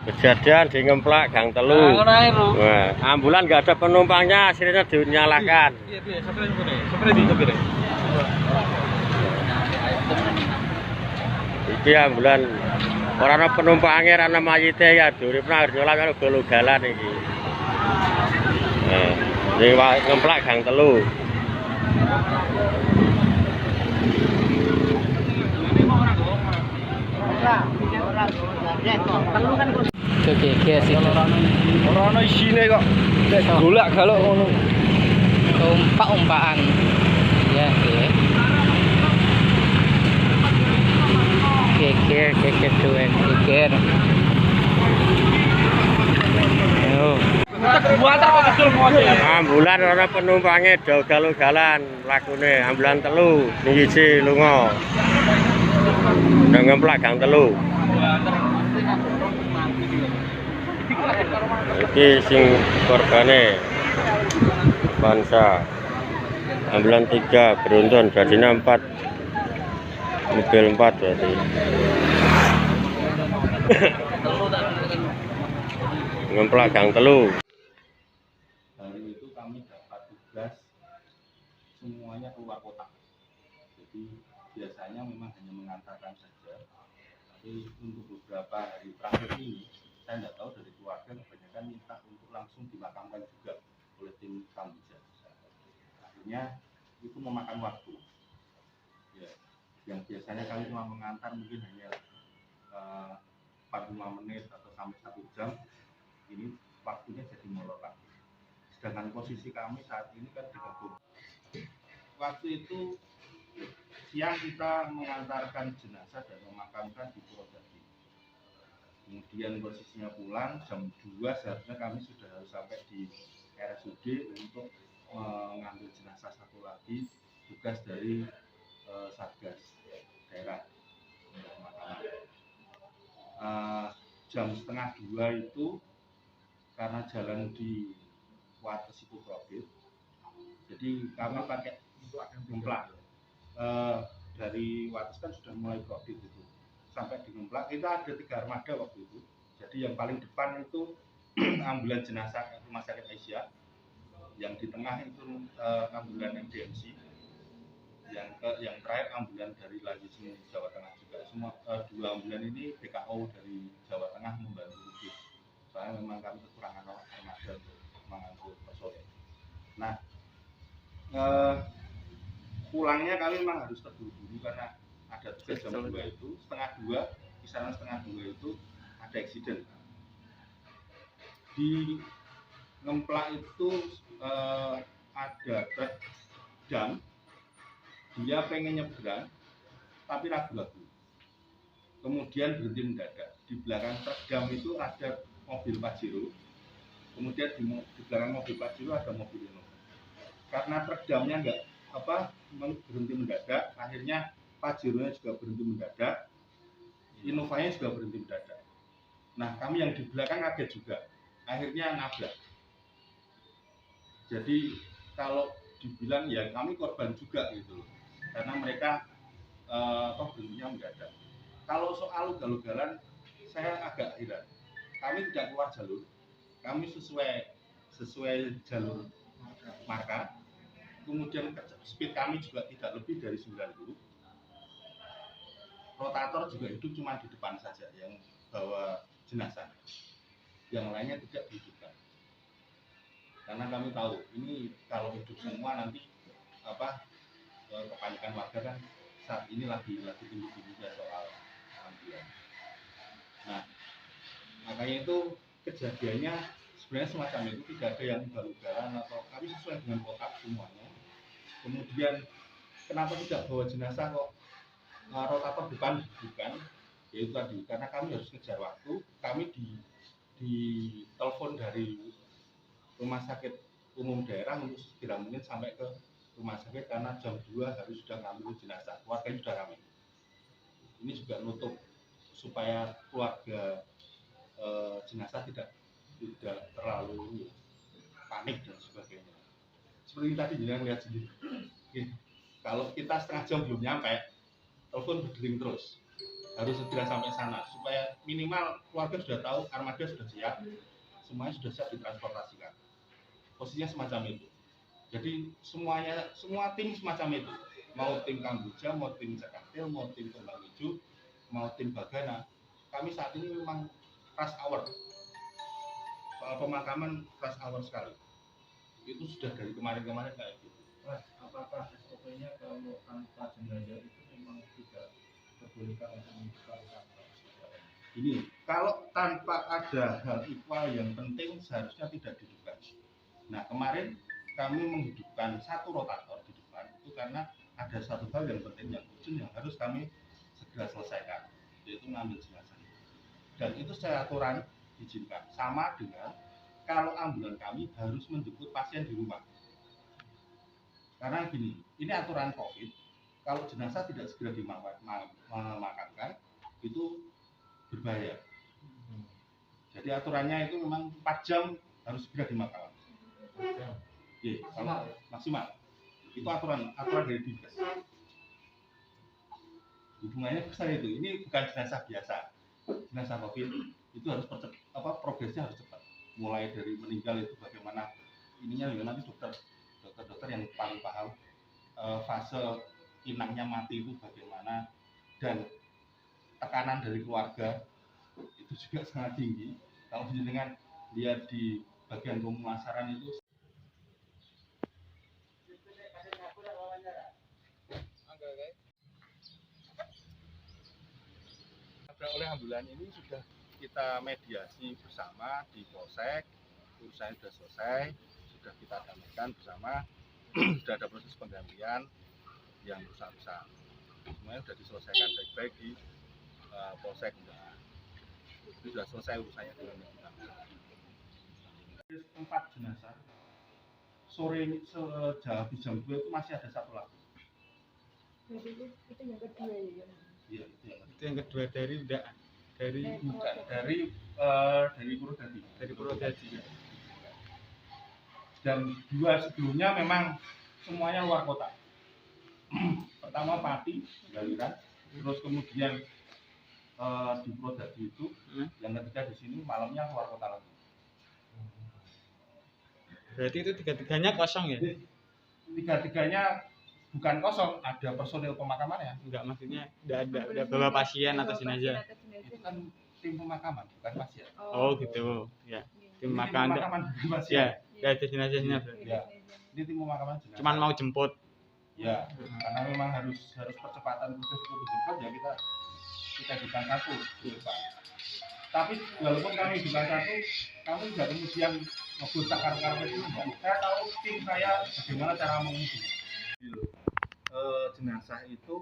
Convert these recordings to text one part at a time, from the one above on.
Kejadian di Ngemplak Gang Telu. Wah, ambulan nggak ada penumpangnya, akhirnya dinyalakan. Iki ambulan ora ana penumpange, ora ana mayite ya duripna harus nyolak karo gol-golan iki. Nah, di Ngemplak Gang Telu. Oke, sih. Ora ono isine kok. Nek golak galuk ngono. Umpak-umpakan. Ya, oke. Geger duwe, geger. Yo. Ambulan ora penumpange do galu-galan lakune ambulan telu ning isi lunga. Nang Ngemplak Gang Telu. Iki sing korbane Pansa ambulan 3 beruntun jadinya 4 mobil 4 berarti. Ngemplak Gang Telu. Hari itu kami dapat tugas semuanya keluar kota. Jadi biasanya memang hanya mengantarkan saja. Tapi untuk beberapa hari terakhir ini saya tidak tahu dari keluarga kebanyakan minta untuk langsung dimakamkan juga oleh tim Kambuja. Akhirnya itu memakan waktu. Ya, yang biasanya kami cuma mengantar mungkin hanya 45 menit atau sampai 1 jam, ini waktunya jadi molor lagi. Sedangkan posisi kami saat ini kan digabung. Waktu itu siang kita mengantarkan jenazah dan memakamkan di Purwodadi. Kemudian posisinya pulang jam 2 seharusnya kami sudah harus sampai di RSUD untuk mengambil jenazah satu lagi, tugas dari Satgas daerah pemakaman. Jam setengah 2 itu karena jalan di Wates itu profit, jadi kami pakai Ngemplak. Dari Wates kan sudah mulai profit itu sampai di Ngemplak kita ada 3 armada waktu itu. Jadi yang paling depan itu ambulan jenazah Rumah Sakit Aisyah, yang di tengah itu ambulan MDMC, yang terakhir ambulan dari Lanjut Jawa Tengah juga. Semua 2 ambulan ini BKO dari Jawa Tengah membantu khusus. Soalnya memang kami kekurangan armada untuk mengangkut personil. Nah, pulangnya kami memang harus terburu-buru karena ada tugas jam 2 itu, kisaran setengah 2 itu ada eksiden. Di Ngemplak itu ada truk dam, dia pengen nyebrang tapi ragu-ragu, kemudian berhenti mendadak. Di belakang truk dam itu ada mobil Pajero, kemudian di belakang mobil Pajero ada mobil Innova. Karena truk damnya berhenti mendadak, akhirnya Pajero-nya juga berhenti mendadak, Innovanya juga berhenti mendadak. Nah, kami yang di belakang kaget juga, akhirnya nabrak. Jadi kalau dibilang ya kami korban juga gitu loh, karena mereka berhentinya mendadak. Kalau soal ugal-ugalan saya agak heran. Kami tidak keluar jalur, kami sesuai jalur marka. Kemudian speed kami juga tidak lebih dari 90. Rotator juga hidup cuma di depan saja yang bawa jenazah, yang lainnya tidak dihidupkan. Karena kami tahu ini kalau hidup semua nanti kepanikan warga kan saat ini lagi tinggi-tingginya soal ambulan. Nah, makanya itu kejadiannya sebenarnya semacam itu, tidak ada yang ugal-ugalan atau kami sesuai dengan kotak semuanya. Kemudian kenapa tidak bawa jenazah kok rotator depan bukan? Yaitu tadi karena kami harus ngejar waktu. Kami di telepon dari Rumah Sakit Umum Daerah untuk segera mungkin sampai ke rumah sakit karena jam 2 harus sudah ngambil jenazah. Keluarganya sudah ramai. Ini juga nutup supaya keluarga jenazah tidak terlalu panik dan sebagainya. Seperti tadi jangan lihat sendiri. Kalau kita setengah jam belum nyampe, telepon berdering terus, harus segera sampai sana. supaya minimal keluarga sudah tahu armada sudah siap, semuanya sudah siap ditransportasikan. Posisinya semacam itu. Jadi semua tim semacam itu, mau tim Kamboja, mau tim Jakarta, mau tim Kembang Hijau, mau tim Bagana. Kami saat ini memang rush hour, soal pemakaman rush hour sekali. Itu sudah dari kemarin-kemarin kayak gitu. Mas, apakah SOP-nya kalau tanpa jenazah itu memang tidak diperbolehkan untuk membuka kantor? Ini kalau tanpa ada hal ihwal yang penting seharusnya tidak dibuka. Nah kemarin kami menghidupkan satu rotator di depan itu karena ada satu hal yang penting yang urgent yang harus kami segera selesaikan, yaitu mengambil jenazah. Dan itu secara aturan diizinkan. Sama dengan kalau ambulan kami harus menjemput pasien di rumah. Karena gini, ini aturan COVID, kalau jenazah tidak segera dimakamkan, itu berbahaya. Jadi aturannya itu memang 4 jam harus segera dimakamkan. Iya, kalau maksimal. Itu aturan dari Dinkes. Hubungannya ke saya itu, ini bukan jenazah biasa. Jenazah COVID itu harus progresnya harus cepat. Mulai dari meninggal itu bagaimana ininya nanti dokter yang paling paham fase inangnya mati itu bagaimana, dan tekanan dari keluarga itu juga sangat tinggi. Kalau dengan lihat di bagian pemulasaran itu oleh ambulan ini sudah kita mediasi bersama di polsek, urusannya sudah selesai, sudah kita damaikan bersama. Sudah ada proses penggantian yang rusak-rusak, semuanya sudah diselesaikan baik-baik di polsek. Itu sudah selesai urusannya dengan tempat jenazah. Sore sejauh jam 2 itu masih ada satu lagi. Itu yang kedua ya. Iya, Itu yang kedua dari bukan dari Purwodadi. dari Purwodadi. Dan 2 sebelumnya memang semuanya luar kota. Pertama Pati, Galiran, terus kemudian di Purwodadi itu, yang ketiga di sini malamnya luar kota lagi. Berarti itu tiga-tiganya kosong ya? Tiga-tiganya bukan kosong, ada personil pemakamannya. Enggak, maksudnya ada bawa pasien atau jenazah. Itu kan tim pemakaman, bukan pasien. Oh gitu, ya. Tim Ini pemakaman. pemakaman bukan pasien. Ya, ada jenazahnya. Ya. Ini tim pemakaman jenazah. Cuman mau jemput. Ya, karena memang harus percepatan proses untuk dijemput ya kita bukan satu di depan. Tapi walaupun kami bukan satu, kami juga kemudian ngebut akar-akar itu enggak. Saya tahu tim saya bagaimana cara menguji. Jenazah itu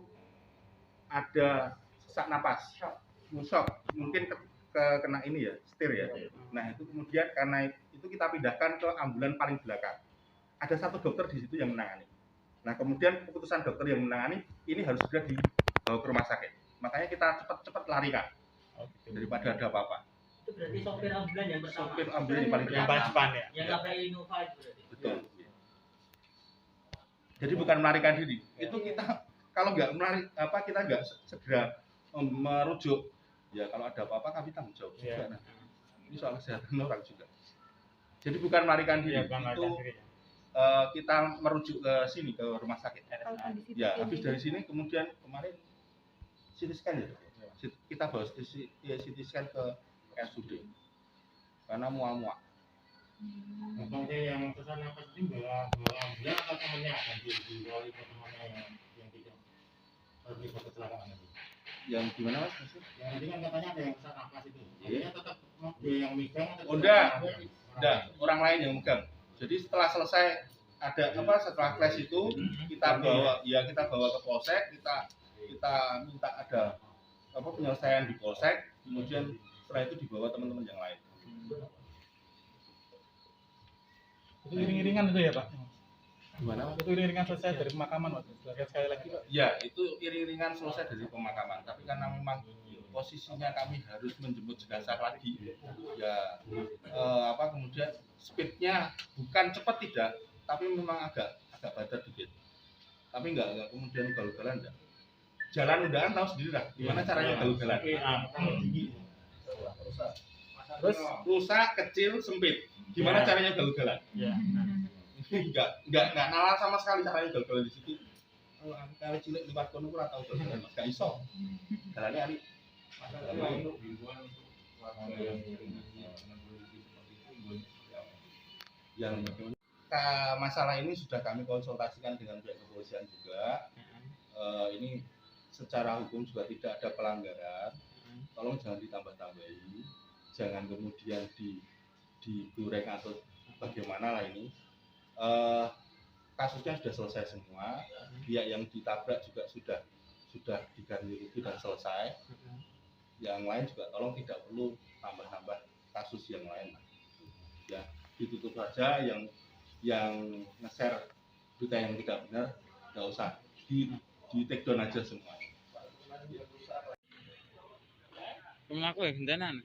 ada sesak napas, shock, mungkin kena ini ya, setir ya. Nah itu kemudian karena itu kita pindahkan ke ambulan paling belakang. Ada satu dokter di situ yang menangani. Nah kemudian keputusan dokter yang menangani ini harus segera dibawa ke rumah sakit. Makanya kita cepat larikan daripada ada apa-apa. Itu berarti sopir ambulan yang pertama. Sopir ambulan yang paling Yang belakang. depan ya. Yang nabrak Innova itu berarti. Betul. Jadi bukan melarikan diri. Itu kita kalau nggak kita nggak segera merujuk, ya kalau ada apa-apa kami tanggung jawab juga. Nah, ini soal kesehatan orang juga. Jadi bukan melarikan diri, itu kita merujuk ke sini ke rumah sakit. Ya, habis dari sini kemudian kemarin CT scan ya. Kita bawa CT scan ke RSUD karena mual-mual. Contohnya yang pesan apa sih bawa ambulan atau temannya akan dibawa ke temannya yang tidak terlibat kecelakaan itu. Yang gimana mas? Yang tadi kan katanya ada yang pesan nafas itu. Artinya tetap dia yang megang atau Udah, orang lain yang megang. Jadi setelah selesai ada setelah class itu kita bawa ke polsek, kita minta ada penyelesaian di polsek, kemudian setelah itu dibawa teman-teman yang lain. Itu iring-iringan itu ya Pak? Gimana? Itu iring-iringan selesai dari pemakaman Pak? Sekali lagi Pak? Ya, itu iring-iringan selesai dari pemakaman. Tapi karena memang posisinya kami harus menjemput jenazah lagi, ya kemudian speednya bukan cepat tidak, tapi memang agak badat dikit. Tapi enggak kemudian ugal-ugalan enggak. jalan undangan tahu sendiri lah gimana caranya ugal-ugalan. Terus rusak, kecil, sempit. Gimana caranya ugal-ugalan? Enggak nalar sama sekali caranya ugal-ugalan di situ. Oh, kali cilik liwat kono ora tau ugal-ugalan, Mas. Gak iso. Galane ari masalah untuk himbauan untuk warga yang yang masalah ini sudah kami konsultasikan dengan pihak kepolisian juga. Ini secara hukum juga tidak ada pelanggaran. Tolong jangan ditambah-tambahi, jangan kemudian digoreng atau bagaimana lah ini. Kasusnya sudah selesai semua, pihak yang ditabrak juga sudah diganti rugi dan selesai. Yang lain juga tolong tidak perlu tambah-tambah kasus yang lain. Ya, ditutup saja yang nge-share berita yang tidak benar, nggak usah di take down aja semua. Kamu aku ya gendanan.